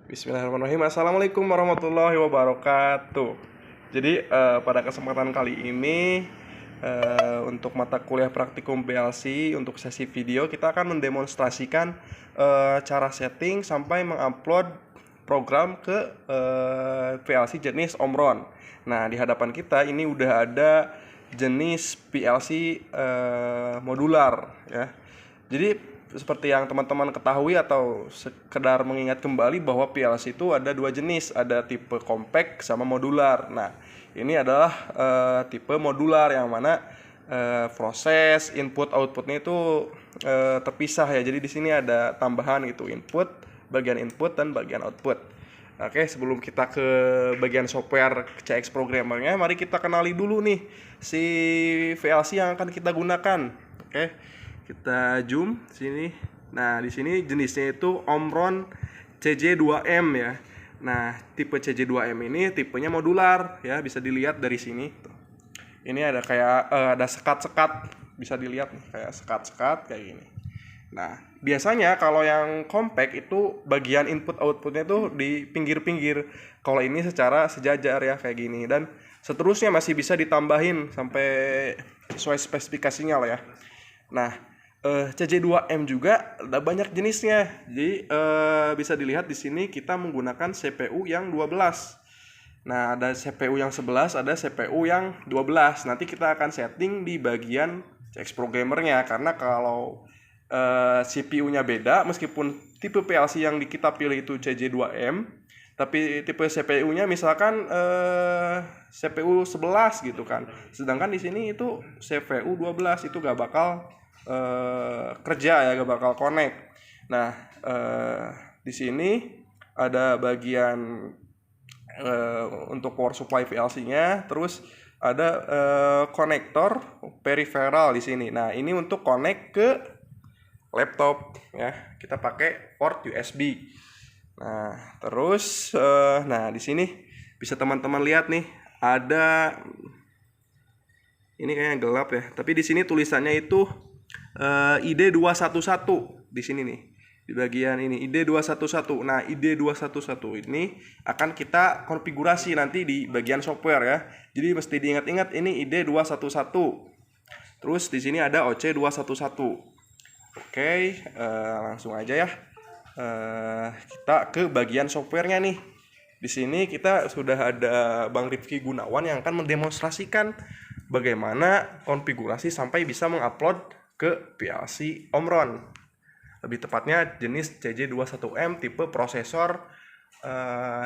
Bismillahirrahmanirrahim. Assalamualaikum warahmatullahi wabarakatuh. Jadi pada kesempatan kali ini untuk mata kuliah praktikum PLC untuk sesi video kita akan mendemonstrasikan cara setting sampai mengupload program ke PLC jenis Omron. Nah, di hadapan kita ini udah ada jenis PLC modular ya. Jadi seperti yang teman-teman ketahui atau sekedar mengingat kembali bahwa PLC itu ada dua jenis, ada tipe compact sama modular. Nah, ini adalah tipe modular yang mana proses input outputnya itu terpisah ya. Jadi di sini ada tambahan gitu, bagian input dan bagian output. Oke, sebelum kita ke bagian software CX programmernya, mari kita kenali dulu nih si VLC yang akan kita gunakan. Oke. Kita zoom sini. Nah, di sini jenisnya itu Omron CJ2M ya. Nah, tipe CJ2M ini tipenya modular ya, bisa dilihat dari sini. Ini ada kayak ada sekat-sekat, bisa dilihat nih, kayak sekat-sekat kayak gini. Nah, biasanya kalau yang compact itu bagian input outputnya tuh di pinggir-pinggir. Kalau ini secara sejajar ya kayak gini, dan seterusnya masih bisa ditambahin sampai sesuai spesifikasinya lah ya. Nah, CJ2M juga ada banyak jenisnya. Jadi bisa dilihat di sini kita menggunakan CPU yang 12. Nah, ada CPU yang 11, ada CPU yang 12. Nanti kita akan setting di bagian CX programmernya, karena kalau CPU-nya beda, meskipun tipe PLC yang kita pilih itu CJ2M, tapi tipe CPU-nya misalkan CPU 11 gitu kan. Sedangkan di sini itu CPU 12, itu gak bakal kerja ya, gak bakal connect. Nah, di sini ada bagian untuk power supply PLC-nya, terus ada konektor peripheral di sini. Nah, ini untuk connect ke laptop ya. Kita pakai port USB. Nah, terus nah di sini bisa teman-teman lihat nih, ada ini kayaknya gelap ya, tapi di sini tulisannya itu ID211 di sini nih, di bagian ini ID211. Nah, ID211 ini akan kita konfigurasi nanti di bagian software ya. Jadi mesti diingat-ingat, ini ID211. Terus di sini ada OC211. Oke, langsung aja ya. Kita ke bagian softwarenya nih. Di sini kita sudah ada Bang Rifki Gunawan yang akan mendemonstrasikan bagaimana konfigurasi sampai bisa mengupload ke PLC Omron. Lebih tepatnya jenis CJ21M tipe prosesor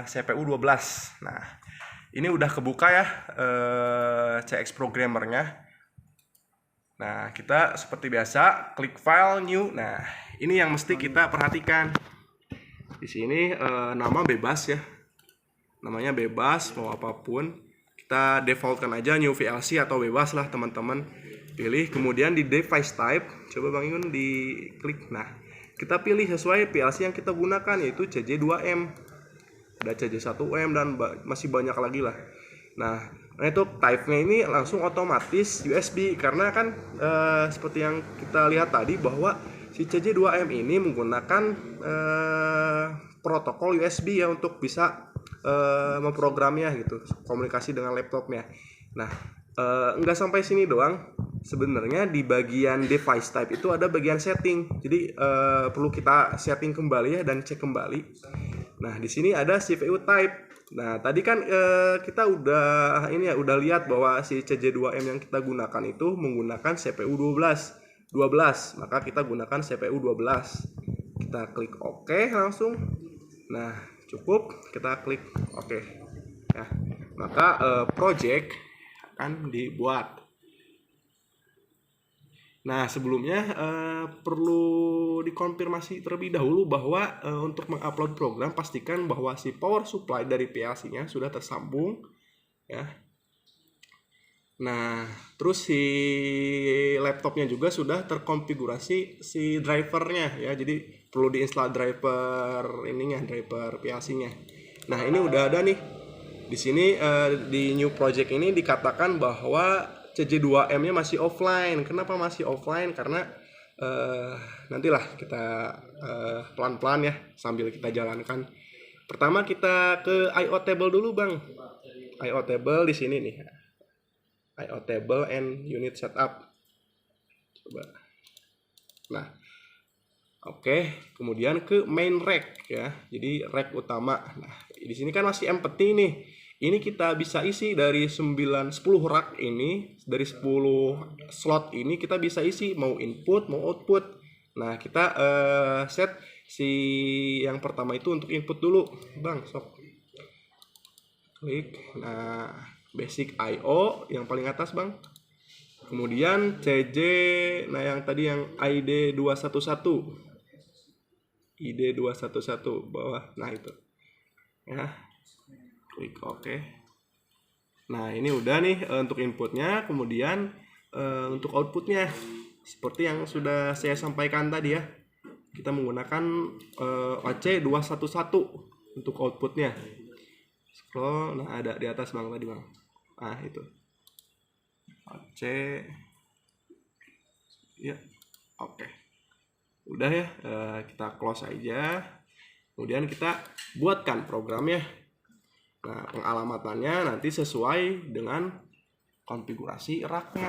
CPU 12. Nah, ini udah kebuka ya CX programmernya. Nah, kita seperti biasa klik file new. Nah, ini yang mesti kita perhatikan. Di sini nama bebas ya. Namanya bebas, mau apapun. Kita defaultkan aja new VLC atau bebas lah teman-teman. Pilih, kemudian di device type, coba Bang Igun diklik. Nah, kita pilih sesuai PLC yang kita gunakan, yaitu CJ2M. Ada CJ1M dan masih banyak lagi lah. Nah, itu type-nya ini langsung otomatis USB, karena kan seperti yang kita lihat tadi bahwa si CJ2M ini menggunakan protokol USB ya untuk bisa memprogramnya gitu, komunikasi dengan laptopnya. Nah, nggak sampai sini doang. Sebenarnya di bagian device type itu ada bagian setting. Jadi perlu kita setting kembali ya dan cek kembali. Nah, di sini ada CPU type. Nah, tadi kan kita udah lihat bahwa si CJ2M yang kita gunakan itu menggunakan CPU 12. Maka kita gunakan CPU 12. Kita klik OK langsung. Nah, cukup, kita klik OK. Ya. Maka project akan dibuat. Nah, sebelumnya perlu dikonfirmasi terlebih dahulu bahwa untuk mengupload program, pastikan bahwa si power supply dari PLC-nya sudah tersambung ya. Nah, terus si laptopnya juga sudah terkonfigurasi si drivernya ya. Jadi perlu diinstal driver driver PLC-nya. Nah, ini udah ada nih. Di sini di new project ini dikatakan bahwa CJ2M-nya masih offline. Kenapa masih offline? Karena nantilah kita pelan-pelan ya sambil kita jalankan Pertama kita ke IO table dulu, Bang. IO table di sini nih. IO table and unit setup. Coba. Nah, oke, kemudian ke main rack ya. Jadi rack utama. Nah, di sini kan masih empty nih. Ini kita bisa isi dari 10 rack ini, dari 10 slot ini kita bisa isi mau input, mau output. Nah, kita set si yang pertama itu untuk input dulu, Bang. Sok. Klik. Nah, basic IO yang paling atas, Bang. Kemudian CJ, nah yang tadi yang ID 211. ID 211 bawah. Nah, itu. Ya. Klik OK. Nah, ini udah nih untuk inputnya, kemudian untuk outputnya seperti yang sudah saya sampaikan tadi ya. Kita menggunakan OC211 untuk outputnya. Scroll, nah ada di atas, Bang, tadi, Bang. Nah, itu. OC. Ya, oke. Udah ya, kita close aja. Kemudian kita buatkan programnya. Nah, pengalamannya nanti sesuai dengan konfigurasi racknya.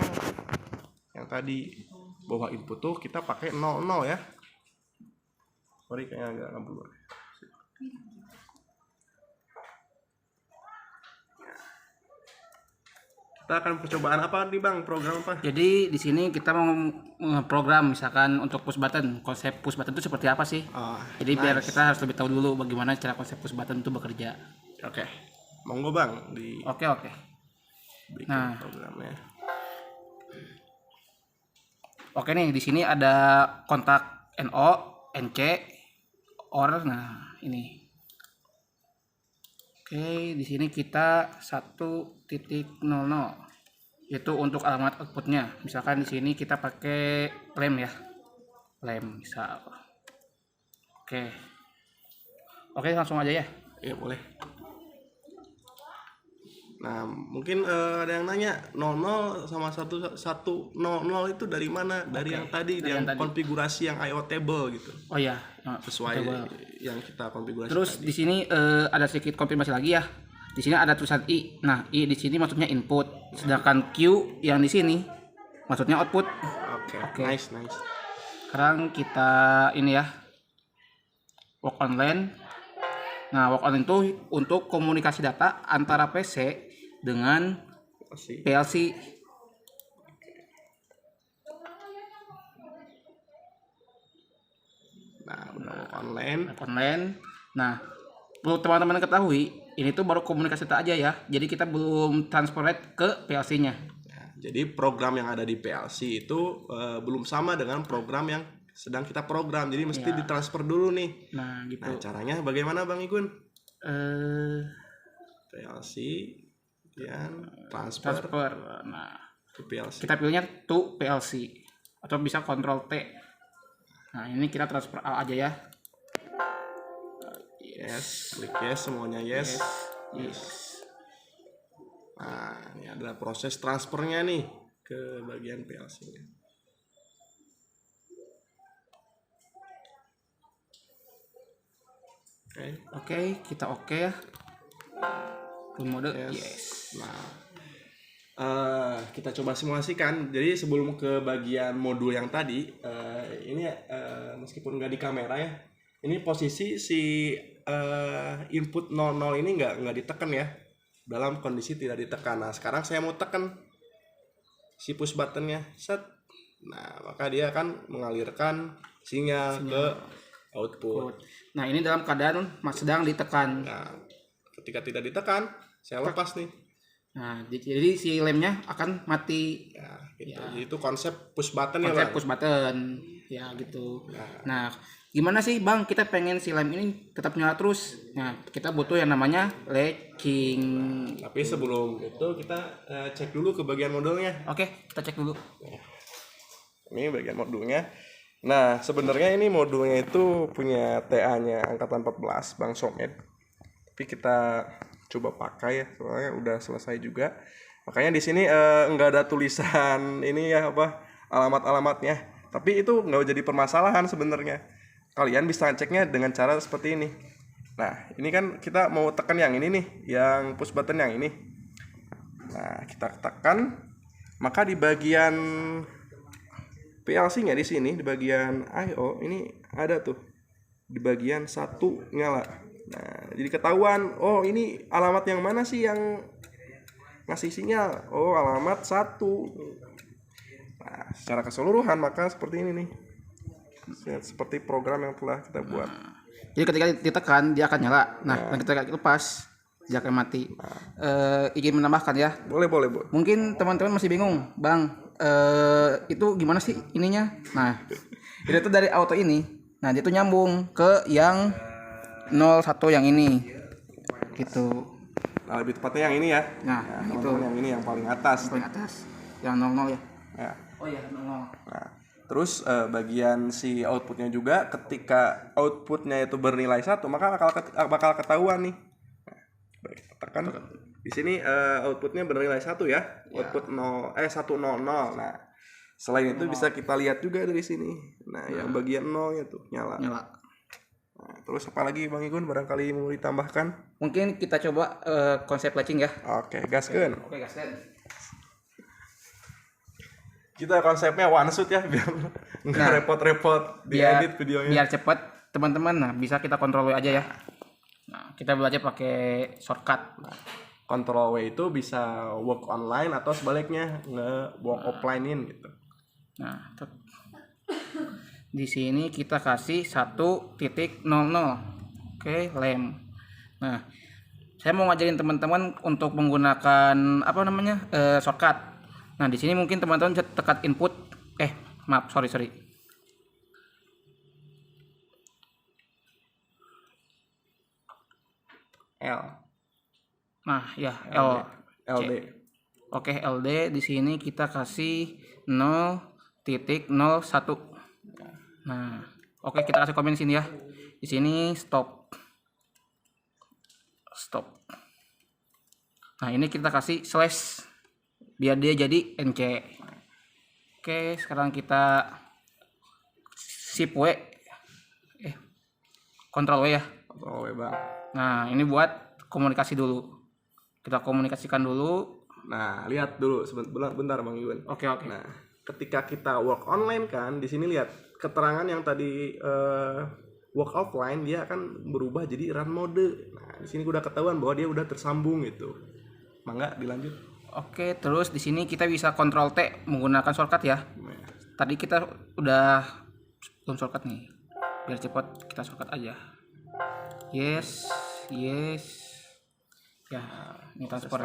Yang tadi bahwa input tuh kita pakai 00 ya. Sorry, kayaknya agak ngabur. Kita akan percobaan apa nih, Bang? Program apa? Jadi di sini kita mau program misalkan untuk push button. Konsep push button itu seperti apa sih? Jadi biar kita harus lebih tahu dulu bagaimana cara konsep push button itu bekerja. Oke. Monggo, Bang, Oke. bikin Nah, programnya. Oke nih, di sini ada kontak NO, NC, OR. Nah, ini. Oke, di sini kita 1.00 yaitu untuk alamat outputnya. Misalkan di sini kita pakai lem ya, lem misal. Oke, langsung aja ya. Ya, boleh. Nah, mungkin ada yang nanya 00 sama 1100 itu dari mana? Dari yang tadi, dari yang tadi. konfigurasi yang IO table gitu. Oh ya, Sesuai yang kita konfigurasi. terus tadi. di sini ada sedikit konfirmasi lagi ya. Di sini ada tulisan I. Nah, I di sini maksudnya input, sedangkan Q yang di sini maksudnya output. Oke. Nice. Sekarang kita ini ya, work online. Nah, work online itu untuk komunikasi data antara PC dengan PLC. Nah, udah work online. Nah, perlu teman-teman ketahui, ini tuh baru komunikasi data aja ya. Jadi kita belum transfer ke PLC-nya. Nah, jadi program yang ada di PLC itu belum sama dengan program yang sedang kita program. Jadi mesti ditransfer dulu nih. Nah, gitu. Nah, caranya bagaimana, Bang Igun? PLC yang transfer. Nah, ke PLC. kita pilihnya to PLC atau bisa Ctrl T. Nah, ini kita transfer A aja ya. Yes, klik yes, semuanya yes. Yes. Nah, ini adalah proses transfernya nih ke bagian PLC-nya. Oke, kita oke ya. Full mode yes. Nah, kita coba simulasikan. Jadi sebelum ke bagian modul yang tadi, ini meskipun nggak di kamera ya, ini posisi si input 00 ini nggak ditekan ya, dalam kondisi tidak ditekan. Nah, sekarang saya mau tekan si push buttonnya, set. Nah, maka dia akan mengalirkan sinyal ke output. Nah, ini dalam keadaan sedang ditekan. Nah, ketika tidak ditekan, saya lepas nih. Nah, jadi si lemnya akan mati. Ya, gitu. Jadi itu konsep push button ya, Konsep Bang. push button. Ya, gitu. Nah, gimana sih, Bang? Kita pengen si lem ini tetap nyala terus. Nah, kita butuh yang namanya latching. Tapi sebelum itu kita cek dulu ke bagian modulnya. Oke, kita cek dulu. Ini bagian modulnya. Nah, sebenarnya ini modulnya itu punya TA-nya angkatan 14, Bang Somed. Tapi kita coba pakai ya, soalnya udah selesai juga. Makanya di sini nggak ada tulisan ini ya apa alamat-alamatnya. Tapi itu nggak jadi permasalahan sebenarnya. Kalian bisa ceknya dengan cara seperti ini. Nah, ini kan kita mau tekan yang ini nih, yang push button yang ini. Nah, kita tekan, maka di bagian PLC-nya di sini, di bagian I/O ini ada tuh, di bagian 1 nyala. Nah, jadi ketahuan, oh ini alamat yang mana sih yang ngasih sinyal? Oh, alamat 1. Nah, secara keseluruhan maka seperti ini nih. Seperti program yang telah kita buat. Jadi ketika ditekan dia akan nyala. Nah, dan ketika lepas dia akan mati. Ingin menambahkan ya. Boleh. Mungkin teman-teman masih bingung, Bang. Itu gimana sih ininya? Nah, itu tuh dari auto ini. Nah, dia tuh nyambung ke yang 01 yang ini. Gitu. Nah, lebih tepatnya yang ini ya. Nah, itu teman-teman yang ini yang paling atas. paling atas. Yang 00 ya. Ya. Oh iya, 00. Nah, terus bagian si outputnya juga, ketika outputnya itu bernilai 1, maka bakal ketahuan nih. Nah, baik, tekan. Di sini outputnya bernilai 1 ya. Output 100. Nah, selain itu bisa kita lihat juga dari sini. Nah, yang bagian 0-nya tuh nyala. Nah, terus apa lagi Bang Igun barangkali mau ditambahkan? Mungkin kita coba konsep latching ya. Oke, gaskeun. Oke, gaskeun. Kita konsepnya one shoot ya, biar nggak repot-repot diedit videonya. Biar cepet teman-teman. Nah, bisa kita control W aja ya. Nah, kita belajar pakai shortcut. Control W itu bisa work online atau sebaliknya nge-work offline-in gitu. Nah, di sini kita kasih 1.00. Oke, lem. Nah, saya mau ngajarin teman-teman untuk menggunakan shortcut. Nah, di sini mungkin teman-teman bisa tekan input. Maaf, sorry. L. Nah, ya L. LD. Oke, LD di sini kita kasih 0.01. Nah, oke, kita kasih komen di sini ya. Di sini stop. Nah, ini kita kasih slash biar dia jadi NC. Oke, sekarang kita shift W. Control W ya. Control W, Bang. Nah, ini buat komunikasi dulu. Kita komunikasikan dulu. Nah, lihat dulu bentar Bang Iwan. Oke. Nah, ketika kita work online kan, di sini lihat keterangan yang tadi work offline, dia akan berubah jadi run mode. Nah, di sini udah ketahuan bahwa dia udah tersambung gitu. Mangga dilanjut. Oke, terus di sini kita bisa Ctrl T menggunakan shortcut ya. Tadi kita udah belum shortcut nih. Biar cepat kita shortcut aja. Yes. Ya, ini transfer.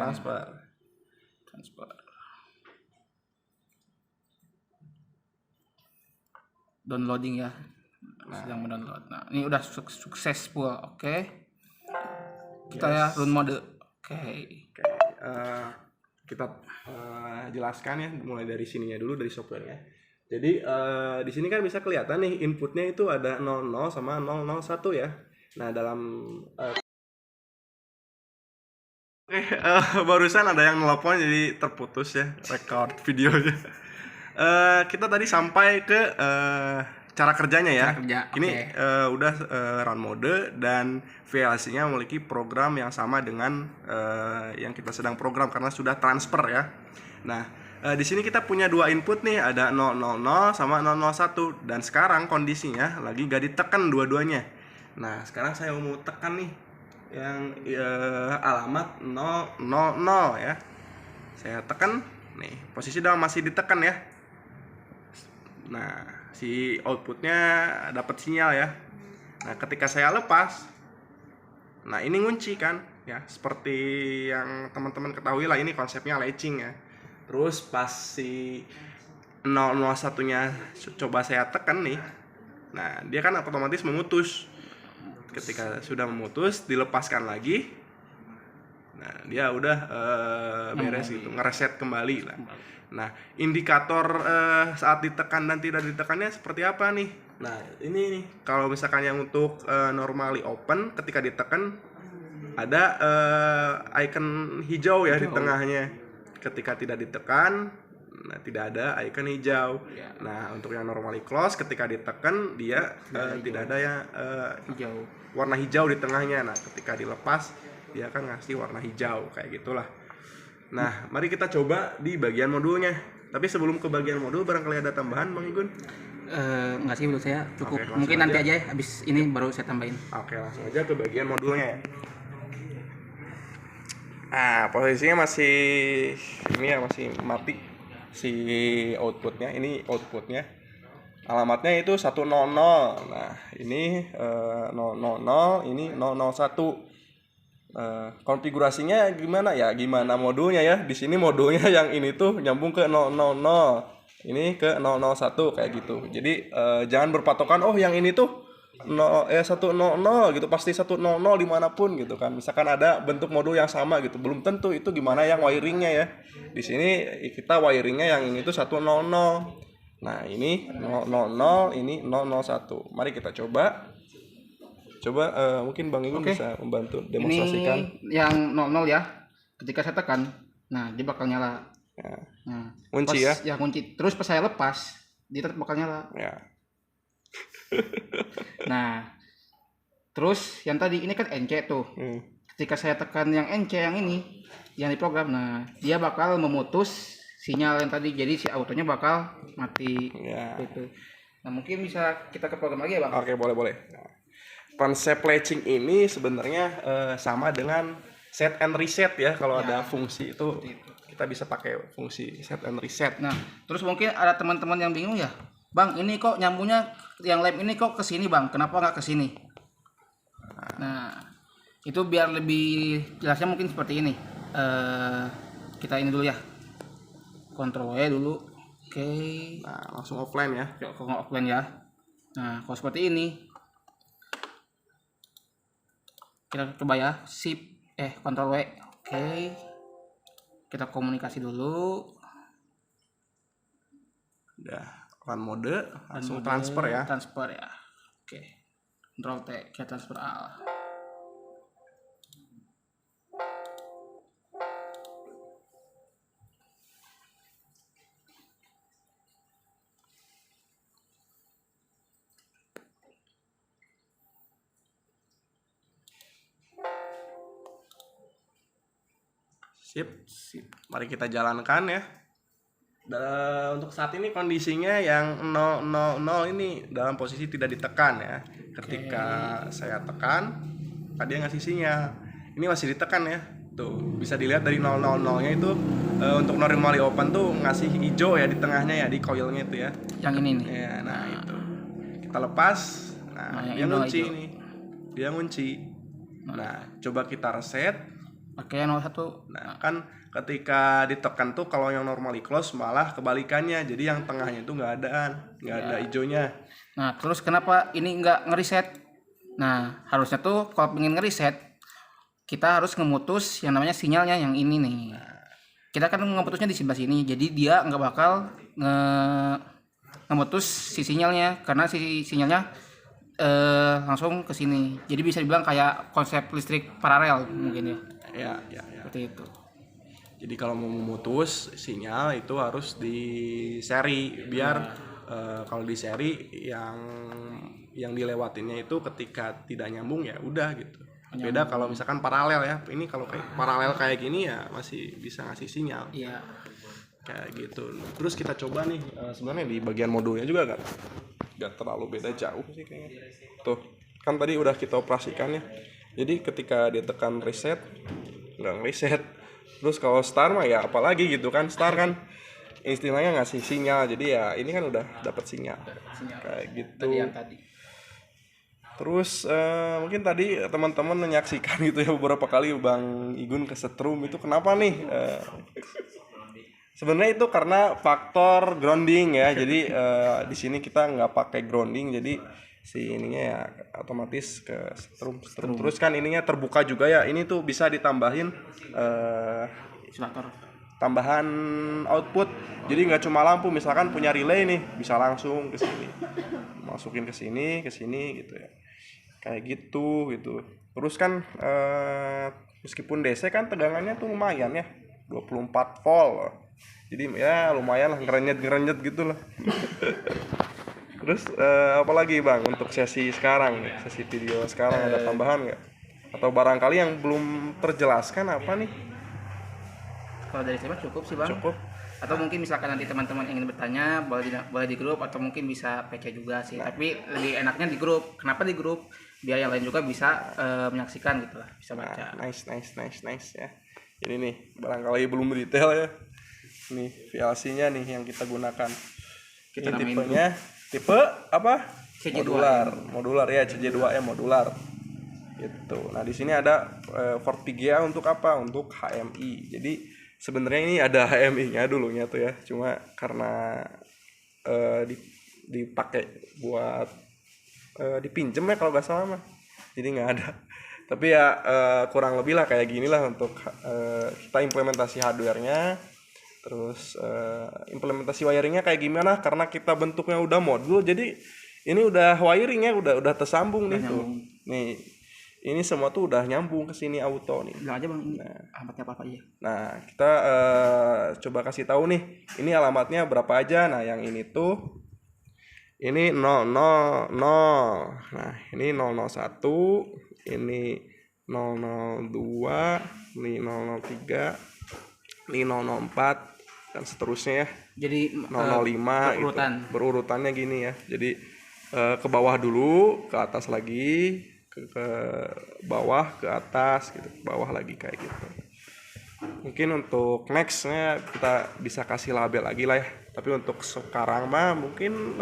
Downloading ya. Sedang mendownload. Nah, ini udah successful. Oke. Kita ya run mode. Oke. Kita jelaskan ya, mulai dari sininya dulu, dari softwarenya. Jadi di sini kan bisa kelihatan nih inputnya itu ada 00 sama 001 ya. Nah, dalam barusan ada yang nelpon jadi terputus ya record videonya. Kita tadi sampai ke cara kerjanya ya. Ini udah run mode dan VLC-nya memiliki program yang sama dengan yang kita sedang program karena sudah transfer ya. Nah, di sini kita punya dua input nih, ada 000 sama 001 dan sekarang kondisinya lagi gak ditekan dua-duanya. Nah, sekarang saya mau tekan nih yang alamat 000 ya. Saya tekan nih, posisi udah masih ditekan ya. Nah, si outputnya dapat sinyal ya. Nah, ketika saya lepas, nah ini ngunci kan ya, seperti yang teman-teman ketahui lah, ini konsepnya latching ya. Terus pas si 001-nya coba saya tekan nih, nah dia kan otomatis memutus. Ketika sudah memutus, dilepaskan lagi, nah dia udah beres gitu, ngereset kembali lah. Nah, indikator saat ditekan dan tidak ditekannya seperti apa nih? Nah, ini nih, kalau misalkan yang untuk normally open, ketika ditekan ada icon hijau ya di tengahnya. Ketika tidak ditekan, Nah, tidak ada icon hijau. Ya. Nah, untuk yang normally close ketika ditekan dia tidak ada yang Hijau. warna hijau di tengahnya. Nah, ketika dilepas dia akan ngasih warna hijau kayak gitulah. Nah, mari kita coba di bagian modulnya. Tapi sebelum ke bagian modul barangkali ada tambahan Bang Igun? Enggak sih, menurut saya cukup. Oke, langsung Mungkin nanti aja. aja ya, habis ini baru saya tambahin. Oke, langsung aja ke bagian modulnya ya. Nah, posisinya masih ini ya, masih mati si outputnya. Ini outputnya. Alamatnya itu 100. Nah, ini 000, ini 001. Konfigurasinya gimana ya? Gimana modulnya ya? Di sini modulnya yang ini tuh nyambung ke 000. Ini ke 001 kayak gitu. Jadi jangan berpatokan yang ini tuh 100 gitu, pasti 100 dimanapun gitu kan. Misalkan ada bentuk modul yang sama gitu, belum tentu itu gimana yang wiringnya ya. Di sini kita wiringnya yang ini tuh 100. Nah, ini 000, ini 001. Mari kita coba. Mungkin Bang Igun Oke. bisa membantu demonstrasikan. Ini yang 00 ya. Ketika saya tekan, nah dia bakal nyala. Ya. Nah, Kunci pas, ya. kunci. Terus pas saya lepas, dia tetap bakal nyala. Ya. Nah, terus yang tadi ini kan NC tuh. Ketika saya tekan yang NC yang ini, yang diprogram, nah dia bakal memutus sinyal yang tadi, jadi si autonya bakal mati. Ya. Gitu. Nah, mungkin bisa kita ke program lagi ya, Bang? Oke, boleh. Nah, konsep latching ini sebenarnya sama dengan set and reset ya. Kalau ada fungsi itu kita bisa pakai fungsi set and reset. Nah, terus mungkin ada teman-teman yang bingung ya, Bang, ini kok nyambungnya yang lab ini kok ke sini, Bang? Kenapa nggak ke sini? Nah, itu biar lebih jelasnya mungkin seperti ini. Kita ini dulu ya. Ctrl W dulu. Oke. Nah, langsung offline ya. Kalau offline ya. Nah, kalau seperti ini, kita coba ya. Ctrl W. Oke. Kita komunikasi dulu. Udah run mode, langsung Mode transfer ya. Transfer ya. Oke. Ctrl T, kita transfer A. Sip. Mari kita jalankan ya. Untuk saat ini kondisinya yang 000 ini dalam posisi tidak ditekan ya. Ketika saya tekan, tadi dia ngasih sinyal. Ini masih ditekan ya. Tuh, bisa dilihat dari 000-nya itu untuk normally open tuh ngasih hijau ya di tengahnya ya, di coilnya itu ya. Yang ini nih. Ya, nah itu. Kita lepas. Nah, yang dia ini ngunci hijau. nih. Dia ngunci. Nah, coba kita reset. Oke, 01. Nah, kan ketika ditekan tuh kalau yang normally close malah kebalikannya. Jadi yang tengahnya itu nggak ada hijaunya. Nah, terus kenapa ini nggak ngeriset? Nah, harusnya tuh kalau pengen ngeriset, kita harus ngemutus yang namanya sinyalnya yang ini nih. Kita kan ngemutusnya di sebelah sini, jadi dia nggak bakal ngemutus si sinyalnya, karena si sinyalnya langsung ke sini. Jadi bisa dibilang kayak konsep listrik paralel mungkin ya. Ya. Seperti itu. Jadi kalau mau memutus sinyal itu harus di seri biar kalau di seri yang dilewatinnya itu ketika tidak nyambung ya udah gitu. Beda kalau misalkan paralel ya. Ini kalau kayak paralel kayak gini ya masih bisa ngasih sinyal. Iya. Kayak gitu. Terus kita coba nih sebenarnya di bagian modulnya juga nggak terlalu beda jauh sih kayaknya. Tuh kan tadi udah kita operasikan ya. Jadi ketika dia tekan reset nggak reset. Terus kalau start mah ya apalagi gitu kan. Start kan istilahnya ngasih sinyal. Jadi ya ini kan udah dapat sinyal. Kayak gitu. Tadi. Terus mungkin tadi teman-teman menyaksikan gitu ya beberapa kali Bang Igun kesetrum itu kenapa nih? Sebenarnya itu karena faktor grounding ya. Jadi di sini kita nggak pakai grounding, jadi si ininya ya otomatis ke setrum. Terus kan ininya terbuka juga ya. Ini tuh bisa ditambahin Isolator. tambahan output. Jadi nggak cuma lampu, misalkan punya relay nih bisa langsung ke sini, masukin ke sini gitu ya. Kayak gitu. Terus kan meskipun DC kan tegangannya tuh lumayan ya, 24 volt. Jadi ya lumayan lah, ngerenyet gitu lah. Terus apa lagi bang untuk sesi sekarang nih, sesi video sekarang ada tambahan nggak? Atau barangkali yang belum terjelaskan apa nih? Kalau dari saya mah cukup sih bang. Cukup. Atau mungkin misalkan nanti teman-teman ingin bertanya boleh di grup atau mungkin bisa PC juga sih. Tapi lebih enaknya di grup. Kenapa di grup? Biar yang lain juga bisa menyaksikan gitu lah, bisa baca. Nah, nice ya. Ini nih barangkali belum detail ya. Nih VLC-nya nih yang kita gunakan. Kita Ini namain tipenya tipe apa? CJ2. Modular ya, CJ2M modular. Gitu. Nah, di sini ada Fortigia untuk apa? Untuk HMI. Jadi sebenarnya ini ada HMI-nya dulunya tuh ya. Cuma karena dipakai buat dipinjem ya kalau nggak salah mah. Jadi nggak ada. Tapi ya kurang lebih lah kayak gini lah untuk kita implementasi hardware-nya. Terus implementasi wiringnya kayak gimana, karena kita bentuknya udah modul, jadi ini udah wiringnya udah tersambung nih tuh. Nih ini semua tuh udah nyambung ke sini auto nih. Bilang aja bang, ini alamatnya apa aja. Nah kita coba kasih tahu nih, ini alamatnya berapa aja. Nah yang ini tuh ini 000, nah ini 001, ini 002, ini 003, ini 004 dan seterusnya ya. Jadi 005 berurutan. itu berurutannya gini ya. Jadi ke bawah dulu, ke atas lagi, ke bawah, ke atas gitu, ke bawah lagi kayak gitu. Mungkin untuk nextnya kita bisa kasih label lagi lah ya. Tapi untuk sekarang mah mungkin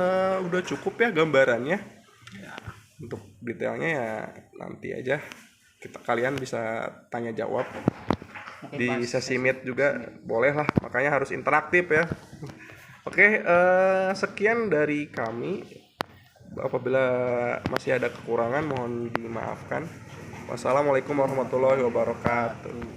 udah cukup ya gambarannya. Untuk detailnya ya nanti aja kalian bisa tanya jawab. Di sesi meet juga boleh lah, makanya harus interaktif ya. Oke, sekian dari kami. Apabila masih ada kekurangan mohon dimaafkan. Wassalamualaikum warahmatullahi wabarakatuh.